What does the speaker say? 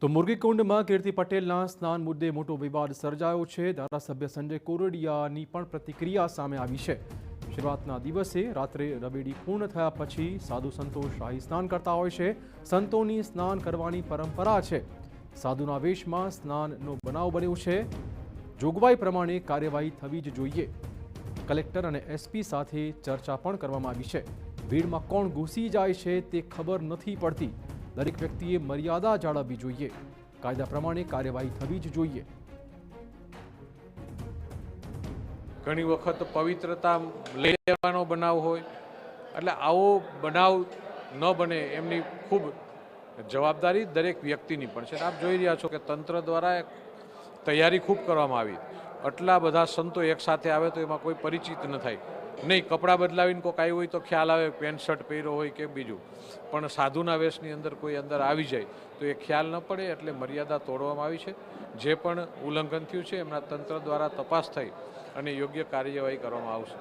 તો મુરગીકુંડમાં કીર્તિ પટેલના સ્નાન મુદ્દે મોટો વિવાદ સર્જાયો છે। ધારાસભ્ય સંજય કોરડિયાની પણ પ્રતિક્રિયા સામે આવી છે। શરૂઆતના દિવસે રાત્રે રવેડી પૂર્ણ થયા પછી સાધુ સંતો શાહી સ્નાન કરતા હોય છે। સંતોની સ્નાન કરવાની પરંપરા છે। સાધુના વેશમાં સ્નાનનો બનાવ બન્યો છે। જોગવાઈ પ્રમાણે કાર્યવાહી થવી જ જોઈએ। કલેક્ટર અને એસપી સાથે ચર્ચા પણ કરવામાં આવી છે। ભીડમાં કોણ ઘૂસી જાય છે તે ખબર નથી પડતી। દરેક વ્યક્તિએ મર્યાદા જાળવવી જોઈએ। કાયદા પ્રમાણે કાર્યવાહી થવી જ જોઈએ। ઘણી વખત પવિત્રતા લઈ લેવાનો બનાવ હોય એટલે આવો બનાવ ન બને એમની ખૂબ જવાબદારી દરેક વ્યક્તિની પણ છે। આપ જોઈ રહ્યા છો કે તંત્ર દ્વારા તૈયારી ખૂબ કરવામાં આવી। આટલા બધા સંતો એકસાથે આવે તો એમાં કોઈ પરિચિત ન થાય નહીં। કપડાં બદલાવીને કોઈ આવ્યું હોય તો ખ્યાલ આવે પેન્ટ શર્ટ પહેર્યો હોય કે બીજું, પણ સાધુના વેશની અંદર કોઈ અંદર આવી જાય તો એ ખ્યાલ ન પડે એટલે મર્યાદા તોડવામાં આવી છે। જે પણ ઉલ્લંઘન થયું છે એમના તંત્ર દ્વારા તપાસ થઈ અને યોગ્ય કાર્યવાહી કરવામાં આવશે।